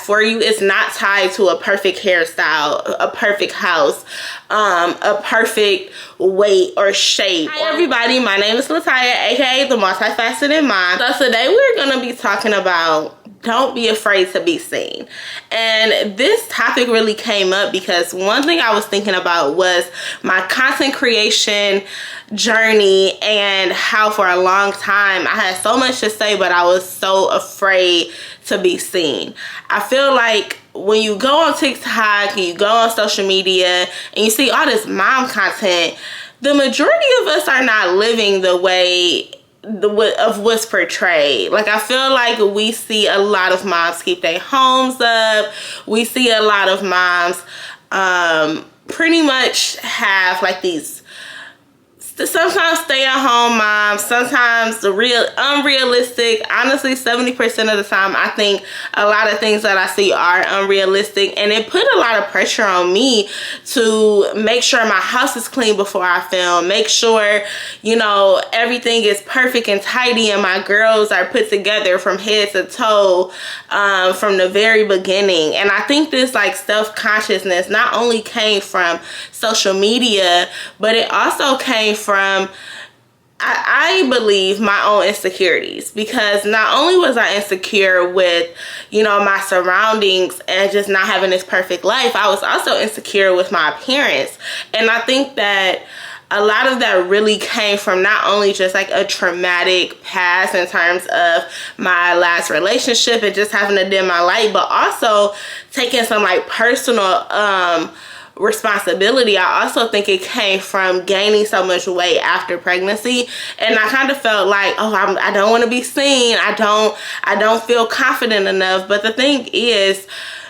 for you is not tied to a perfect hairstyle, a perfect house, a perfect weight or shape. Hi everybody, my name is Lataya, aka the multifaceted mom. So today we're gonna be talking about don't be afraid to be seen. And this topic really came up because one thing I was thinking about was my content creation journey and how for a long time I had so much to say, but I was so afraid to be seen. I feel like when you go on TikTok and you go on social media and you see all this mom content, the majority of us are not living the way of what's portrayed. Like, I feel like we see a lot of moms keep their homes up. We see a lot of moms pretty much have like these sometimes stay-at-home moms, sometimes the unrealistic. Honestly, 70% of the time I think a lot of things that I see are unrealistic, and it put a lot of pressure on me to make sure my house is clean before I film, make sure, you know, everything is perfect and tidy and my girls are put together from head to toe from the very beginning. And I think this like self-consciousness not only came from social media, but it also came from, I believe, my own insecurities, because not only was I insecure with, you know, my surroundings and just not having this perfect life, I was also insecure with my appearance. And I think that a lot of that really came from not only just like a traumatic past in terms of my last relationship and just having to dim my light, but also taking some like personal responsibility. I also think it came from gaining so much weight after pregnancy, and I kind of felt like, oh, I don't want to be seen. I don't feel confident enough. But the thing is,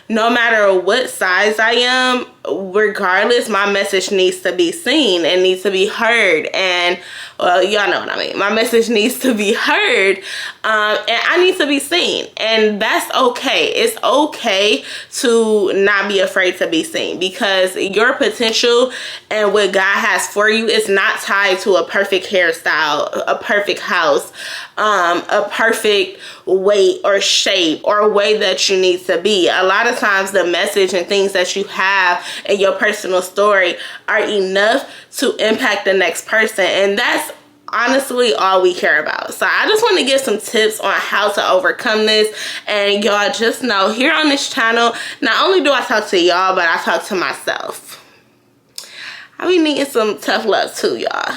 no matter what size I am, regardless, my message needs to be seen and needs to be heard. And well, y'all know what I mean. My message needs to be heard, and I need to be seen, and that's okay. It's okay to not be afraid to be seen, because your potential and what God has for you is not tied to a perfect hairstyle, a perfect house, a perfect weight or shape or way that you need to be. A lot of times the message and things that you have in your personal story are enough to impact the next person, and that's honestly all we care about. So I just want to give some tips on how to overcome this. And y'all just know, here on this channel, not only do I talk to y'all, but I talk to myself. I be needing some tough love too, y'all.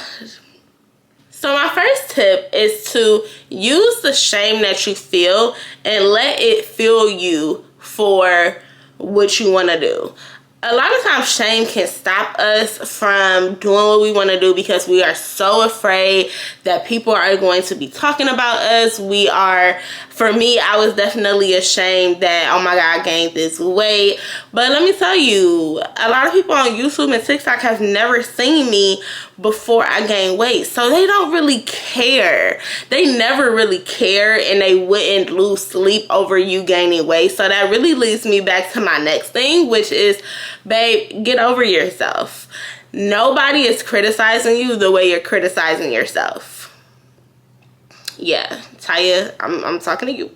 So my first tip is to use the shame that you feel and let it fuel you for what you want to do. A lot of times shame can stop us from doing what we want to do because we are so afraid that people are going to be talking about us. For me, I was definitely ashamed that, oh my God, I gained this weight. But let me tell you, a lot of people on YouTube and TikTok have never seen me before I gained weight. So they don't really care. They never really care, and they wouldn't lose sleep over you gaining weight. So that really leads me back to my next thing, which is, babe, get over yourself. Nobody is criticizing you the way you're criticizing yourself. Yeah, Taya, I'm talking to you.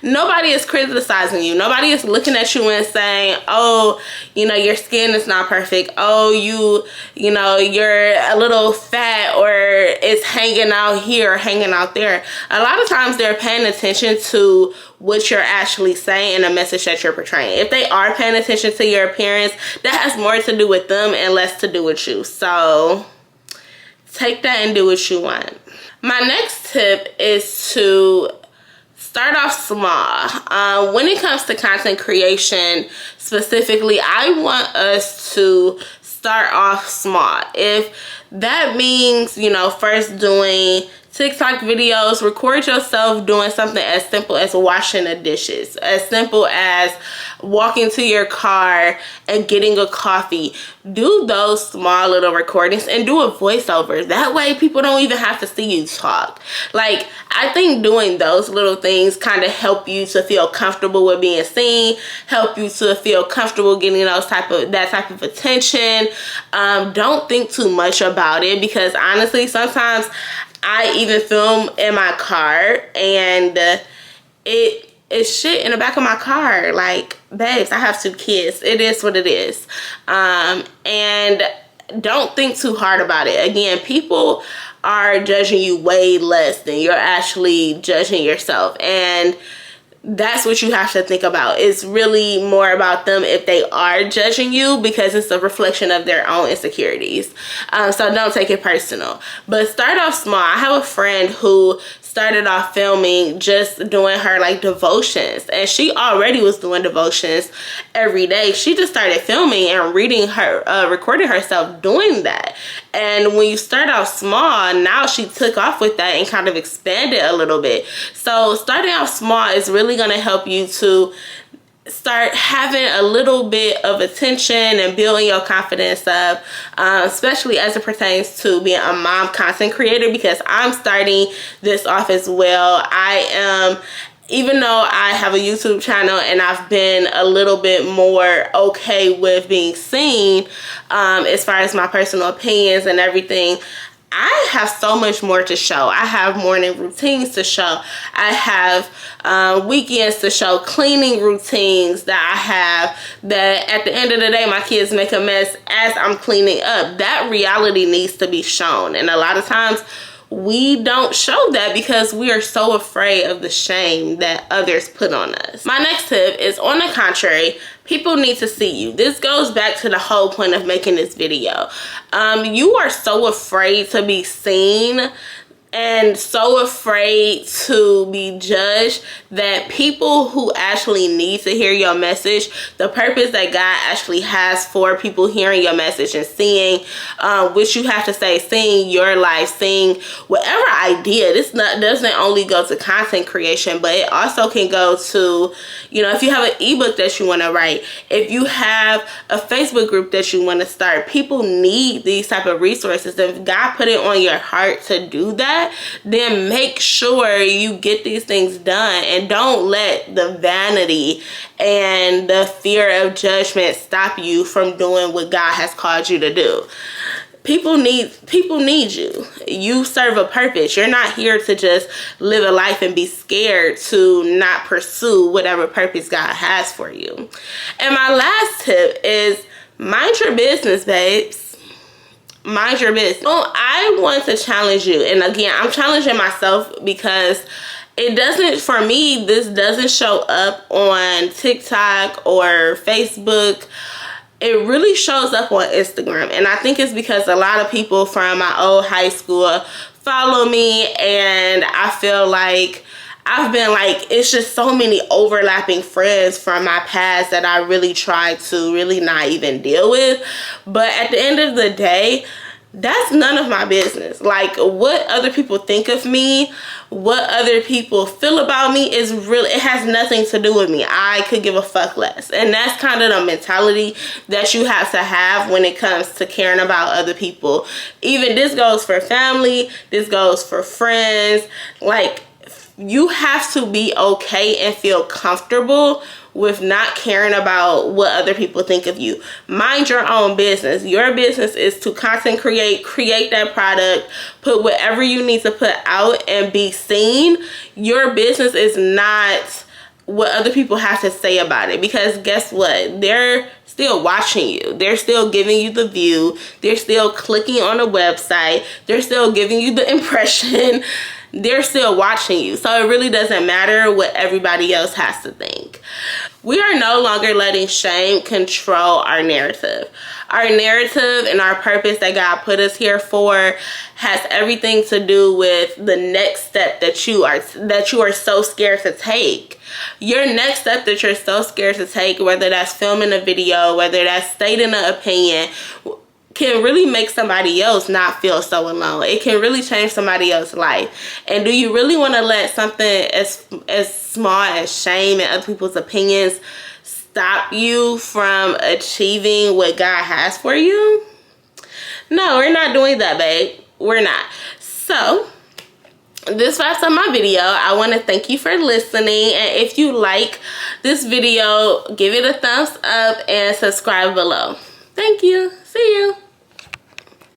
Nobody is criticizing you. Nobody is looking at you and saying, oh, you know, your skin is not perfect. Oh, you know, you're a little fat, or it's hanging out here or hanging out there. A lot of times they're paying attention to what you're actually saying and the message that you're portraying. If they are paying attention to your appearance, that has more to do with them and less to do with you. So take that and do what you want. My next tip is to start off small. When it comes to content creation specifically, I want us to start off small. If that means, you know, first doing TikTok videos, record yourself doing something as simple as washing the dishes, as simple as walking to your car and getting a coffee. Do those small little recordings and do a voiceover. That way people don't even have to see you talk. Like, I think doing those little things kind of help you to feel comfortable with being seen, help you to feel comfortable getting that type of attention. Don't think too much about it, because honestly, sometimes I even film in my car, and it it's shit in the back of my car. Like, babes, I have 2 kids. It is what it is. And don't think too hard about it. Again, people are judging you way less than you're actually judging yourself. And that's what you have to think about. It's really more about them if they are judging you, because it's a reflection of their own insecurities. So don't take it personal. But start off small. I have a friend who started off filming just doing her like devotions, and she already was doing devotions every day. She just started filming and recording herself doing that. And when you start off small, now she took off with that and kind of expanded a little bit. So starting off small is really going to help you to start having a little bit of attention and building your confidence up, especially as it pertains to being a mom content creator, because I'm starting this off as well. Even though I have a YouTube channel and I've been a little bit more okay with being seen, as far as my personal opinions and everything, I have so much more to show. I have morning routines to show. I have weekends to show, cleaning routines that I have, that at the end of the day, my kids make a mess as I'm cleaning up. That reality needs to be shown. And a lot of times we don't show that because we are so afraid of the shame that others put on us. My next tip is, on the contrary, people need to see you. This goes back to the whole point of making this video. You are so afraid to be seen and so afraid to be judged that people who actually need to hear your message, the purpose that God actually has for people hearing your message and seeing what you have to say, seeing your life, seeing whatever idea. This doesn't only go to content creation, but it also can go to, you know, if you have an ebook that you want to write, if you have a Facebook group that you want to start, people need these type of resources. If God put it on your heart to do that, then make sure you get these things done, and don't let the vanity and the fear of judgment stop you from doing what God has called you to do. People need you. You serve a purpose. You're not here to just live a life and be scared to not pursue whatever purpose God has for you. And my last tip is, mind your business, babes. Mind your business. So I want to challenge you, and again, I'm challenging myself because it doesn't, for me, this doesn't show up on TikTok or Facebook. It really shows up on Instagram, and I think it's because a lot of people from my old high school follow me, and I feel like I've been like, it's just so many overlapping friends from my past that I really try to really not even deal with. But at the end of the day, that's none of my business. Like, what other people think of me, what other people feel about me is really, it has nothing to do with me. I could give a fuck less. And that's kind of the mentality that you have to have when it comes to caring about other people. Even this goes for family, this goes for friends. Like, you have to be okay and feel comfortable with not caring about what other people think of you. Mind your own business. Your business is to content create that product, put whatever you need to put out and be seen. Your business is not what other people have to say about it, because guess what? They're still watching you. They're still giving you the view. They're still clicking on a website. They're still giving you the impression. They're still watching you. So it really doesn't matter what everybody else has to think. We are no longer letting shame control our narrative. Our narrative and our purpose that God put us here for has everything to do with the next step that you are so scared to take. Your next step that you're so scared to take, whether that's filming a video, whether that's stating an opinion, can really make somebody else not feel so alone. It can really change somebody else's life. And do you really want to let something as small as shame and other people's opinions stop you from achieving what God has for you? No, we're not doing that, babe. We're not. So this wraps up my video. I want to thank you for listening, and if you like this video, give it a thumbs up and subscribe below. Thank you. See you.